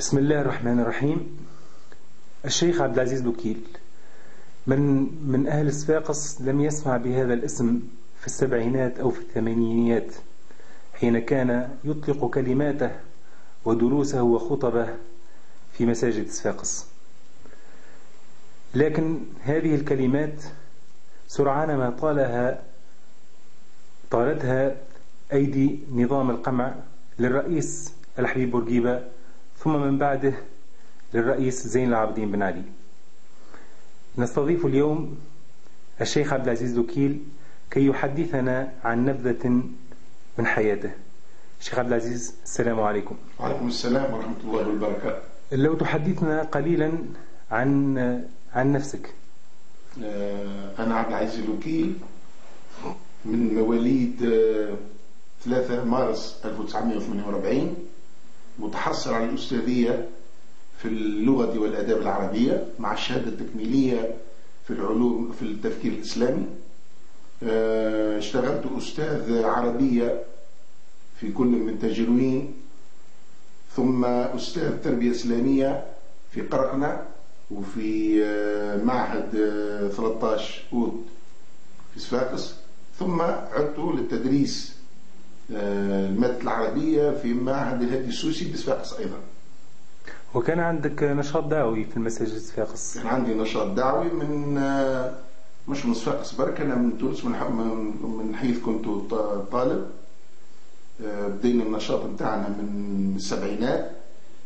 بسم الله الرحمن الرحيم. الشيخ عبد العزيز بوكيل من أهل صفاقس لم يسمع بهذا الاسم في السبعينات أو في الثمانينيات، حين كان يطلق كلماته ودروسه وخطبه في مساجد صفاقس. لكن هذه الكلمات سرعان ما طالتها أيدي نظام القمع للرئيس الحبيب بورقيبة، ثم من بعده للرئيس زين العابدين بن علي. نستضيف اليوم الشيخ عبد العزيز بوكيل كي يحدثنا عن نبذة من حياته. الشيخ عبد العزيز، السلام عليكم. وعليكم السلام ورحمة الله وبركاته. لو تحدثنا قليلا عن نفسك. أنا عبد العزيز بوكيل، من مواليد 3 مارس 1948، متحصل على الأستاذية في اللغة والأداب العربية مع الشهادة التكميلية في العلوم في التفكير الإسلامي. اشتغلت أستاذ عربية في كل من تجروين، ثم أستاذ تربية إسلامية في قرقنة، وفي معهد 13 أود في صفاقس، ثم عدت للتدريس المادة العربية في معهد الهادي السوسي بصفاقس أيضا. وكان عندك نشاط دعوي في المساجد صفاقس؟ كان عندي نشاط دعوي مش من صفاقس برك، أنا من تونس، من حيث كنت طالب. بدينا النشاط متاعنا من السبعينات،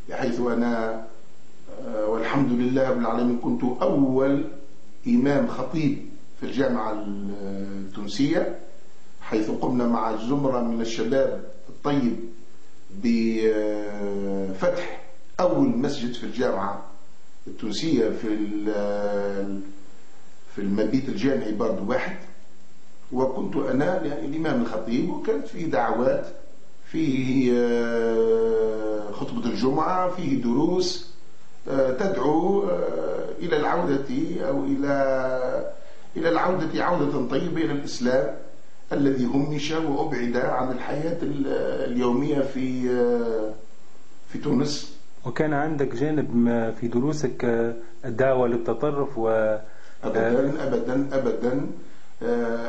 بحيث أنا والحمد لله رب العالمين كنت أول إمام خطيب في الجامعة التونسية، حيث قمنا مع زمرة من الشباب الطيب بفتح أول مسجد في الجامعة التونسية في المبيت الجامعي برضو واحد، وكنت أنا الإمام الخطيب، وكانت فيه دعوات، فيه خطبة الجمعة، فيه دروس تدعو إلى العودة أو إلى العودة عودة طيبة إلى الإسلام الذي همش وأبعد عن الحياة اليومية في تونس. وكان عندك جانب في دروسك الدعوة للتطرف أبدا أبدا أبدا.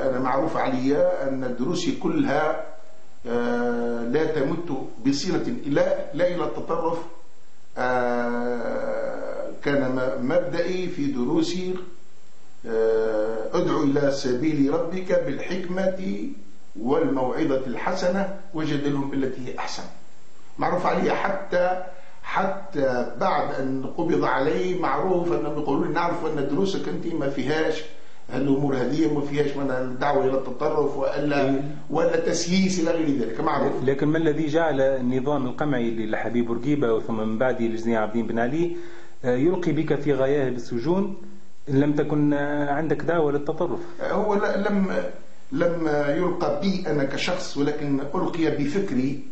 أنا معروف علي أن دروسي كلها لا تمت بصلة لا إلى التطرف. كان مبدئي في دروسي ادعو إلى سبيل ربك بالحكمة والموعظة الحسنة وجادلهم بالتي هي أحسن. معروف علي حتى بعد أن قبض علي، معروف أنهم يقولون نعرف أن دروسك أنت ما فيهاش الأمور هذه، ما فيهاش من الدعوة إلى التطرف ولا تسييس إلى غير ذلك، معروف. لكن ما الذي جعل النظام القمعي لحبيب بورقيبة وثم من بعده لزين العابدين بن علي يلقي بك في غياهب السجون إن لم تكن عندك دعوة للتطرف؟ هو لم يلقى بي أنا كشخص، ولكن ألقي بفكري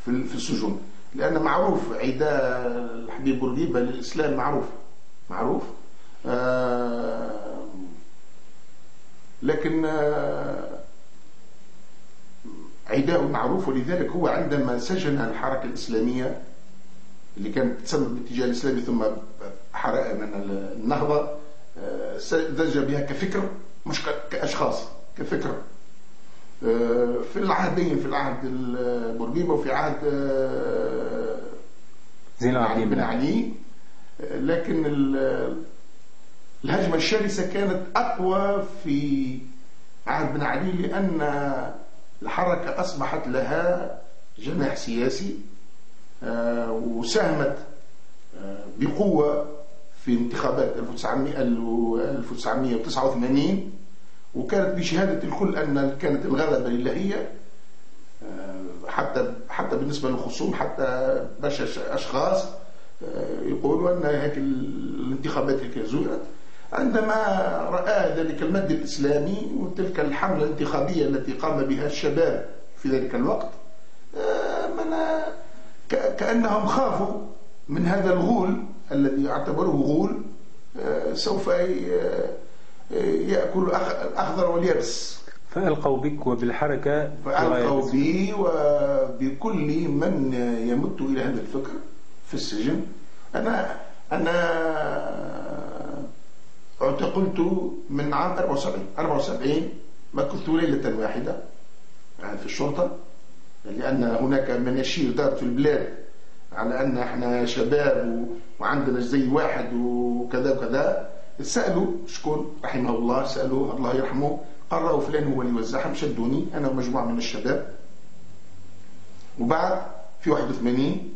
في السجون، لأن معروف عداء الحبيب بورقيبة للإسلام، معروف. لكن عداء معروف، ولذلك هو عندما سجن الحركة الإسلامية اللي كانت تسمى بالاتجاه الإسلامي ثم من النهضة، دج بها كفكر مش كأشخاص، كفكر في العهدين، في عهد بورقيبة وفي عهد زين العابدين بن علي. لكن الهجمة الشرسة كانت أقوى في عهد بن علي، لأن الحركة أصبحت لها جناح سياسي، وساهمت بقوة في انتخابات 1989، وكانت بشهادة الكل أن كانت الغلبة للهية، حتى بالنسبة للخصوم، حتى باش أشخاص يقولوا أن هيك الانتخابات هيك زورت. عندما رأى ذلك المد الإسلامي وتلك الحملة الانتخابية التي قام بها الشباب في ذلك الوقت، كأنهم خافوا من هذا الغول الذي اعتبروه غول سوف يأكل الأخضر واليابس، فألقوا بك وبالحركة، فألقوا بي وبكل من يمت إلى هذا الفكر، في السجن. أنا اعتقلت من عام 74 مكثت ليلة واحدة يعني في الشرطة، لأن هناك مناشير دارت في البلاد على أن احنا شباب وعندنا زي واحد وكذا وكذا. سألوا شكون رحمه الله، سألوا الله يرحمه، قال راهو فلان هو اللي وزعهم. شدوني أنا ومجموعة من الشباب. وبعد في 81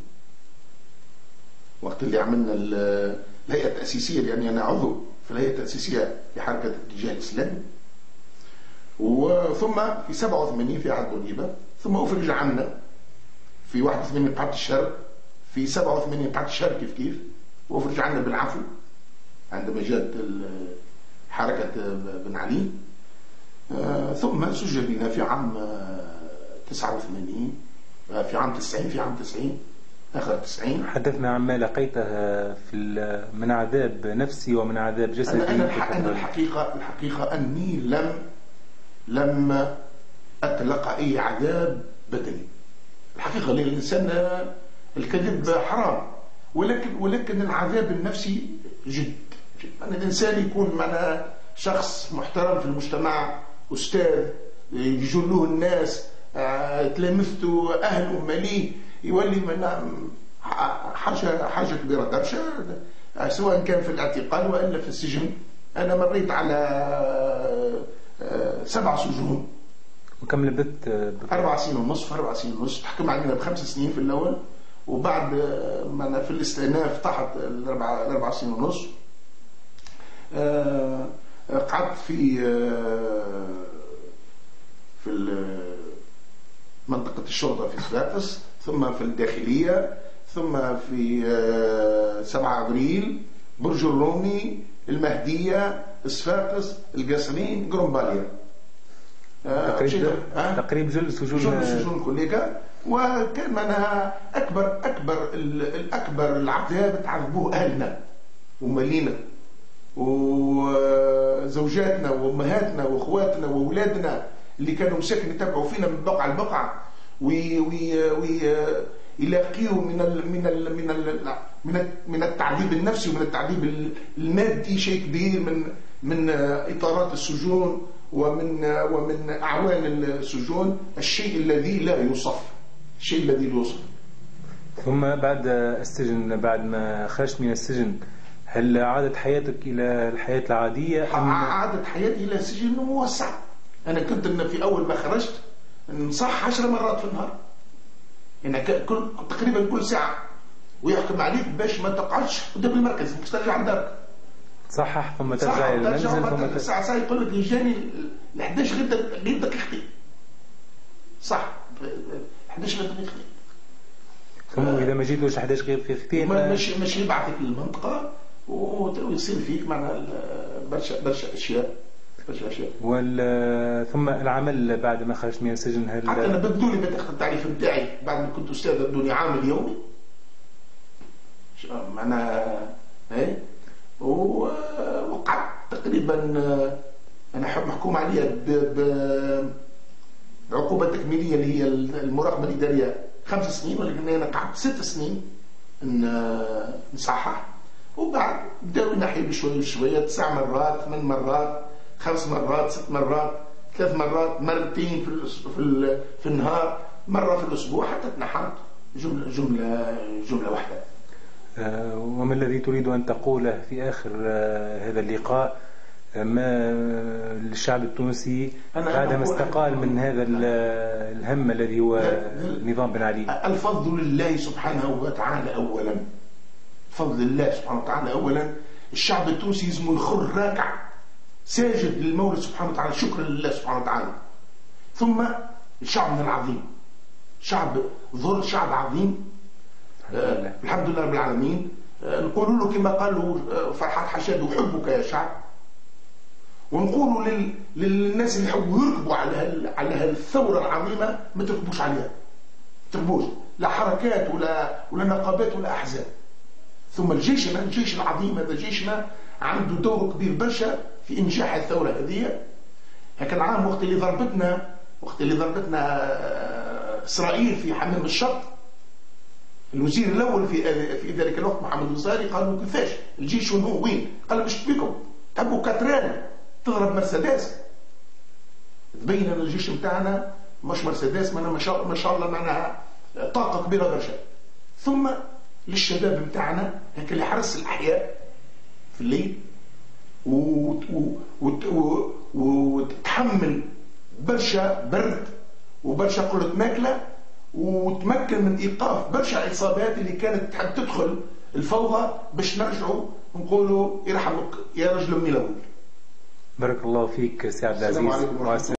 وقت اللي عملنا الهيئة التأسيسية، لأني أنا عضو في الهيئة التأسيسية في حركة الاتجاه الإسلامي، وثم في 87 في عهد بورقيبة، ثم أفرج عنا في 81 قاعة الشرق، في 87 قاعة الشرق كيف وأفرج عنا بالعفو عندما جاءت حركة بن علي. ثم سجل بنا في عام 89 في عام 90 في عام 90 آخر 90. حدثنا عما لقيته في من عذاب نفسي ومن عذاب جسدي. أنا الحقيقة أني لم أتلقى أي عذاب بدني. الحقيقة للإنسان الكذب حرام، ولكن العذاب النفسي جد. أن الإنسان يكون معنا شخص محترم في المجتمع، أستاذ يجلوه الناس، تلامذته أهله ماليه، يولي من حاجة كبيرة برشا، سواء كان في الاعتقال وإلا في السجن. أنا مريت على 7 سجون. وكم لبثت؟ 4 سنين ونصف. 4 سنين ونصف. تحكم علينا ب5 سنين في الأول، وبعد ما في الاستئناف طاحت 4 سنين ونصف. قعدت في منطقة الشرطة في صفاقس، ثم في الداخلية، ثم في 7 أبريل، برج الرومي، المهدية، صفاقس، القصرين، قرنباليا. تقريبا جل سجون كلها. وكان منها الأكبر العذاب تعذبوه أهلنا ومالينا وزوجاتنا وأمهاتنا وأخواتنا وأولادنا اللي كانوا مساكن يتابعوا فينا من بقعة لبقعة، ويلاقيوا من التعذيب النفسي ومن التعذيب المادي شيء كبير من إطارات السجون ومن أعوان السجون، الشيء الذي لا يوصف. ثم بعد السجن، بعد ما خرجت من السجن، هل عادت حياتك إلى الحياة العادية؟ عادت حياتي إلى سجن موسع. أنا كنت في أول ما خرجت نصح 10 مرات في النهار، يعني تقريبا كل ساعة، ويحكم عليك باش ما تقعدش قدام المركز، باش ترجع عندك تصحح ثم ترجع إلى المنزل. ثم ساعة يقول لك يجاني ل 11 غير دقيقتين، صح 11 غير دقيقتين. ثم إذا ما جيتوش 11 غير دقيقتين مش يبعثك للمنطقة ويصير فيك معنا برشا أشياء. ثم العمل بعد ما خرجت من السجن، هل حتى أنا بدوني بتاخذ التعريف نتاعي بعد ما كنت أستاذ، بدوني عامل يومي معنا وقعدت تقريبا أنا محكوم عليها بعقوبة تكميلية اللي هي المراقبة الإدارية 5 سنين، ولكن أنا قعدت 6 سنين نصحح. وبعد بداوا ينحي بشوية بشوية، 9 مرات، 8 مرات، 5 مرات، 6 مرات، 3 مرات، مرتين في النهار، مرة في الأسبوع، حتى تنحت جملة واحدة. وما الذي تريد أن تقوله في آخر هذا اللقاء ما للشعب التونسي بعدما استقال من هذا الهم الذي هو نظام بن علي؟ الفضل لله سبحانه وتعالى أولا، فضل الله سبحانه وتعالى أولا. الشعب التونسي يزم الخر راكع ساجد للمولى سبحانه وتعالى، شكرا لله سبحانه وتعالى. ثم الشعب العظيم، شعب شعب عظيم، الحمد لله رب العالمين. نقول له كما قالوا فرحات حشاد، وحبك يا شعب. ونقولوا للناس اللي يحبوا يركبوا على الثورة العظيمة، ما تركبوش عليها، ما تركبوش لا حركات ولا نقابات ولا أحزاب. ثم الجيش العظيم هذا، جيشنا عنده دور كبير برشا في إنجاح الثورة هذه. هكا العام وقت اللي ضربتنا إسرائيل في حمام الشط، الوزير الاول في ذلك الوقت محمد الوزاري قالوا كيفاش الجيش وين؟ قال مش بكم تبوا كاتران تضرب مرسيدس. تبين ان الجيش نتاعنا مش مرسيدس، ما شاء الله معناها طاقه كبيره برشا. ثم للشباب نتاعنا هيك اللي حرس الاحياء في الليل وتتحمل برشا برد وبرشا قلة ماكله، وتمكن من ايقاف برشا عصابات اللي كانت تحب تدخل الفوضى باش نرجعوا نقولوا يرحمك يا رجل من الاول. بارك الله فيك سي عبد العزيز.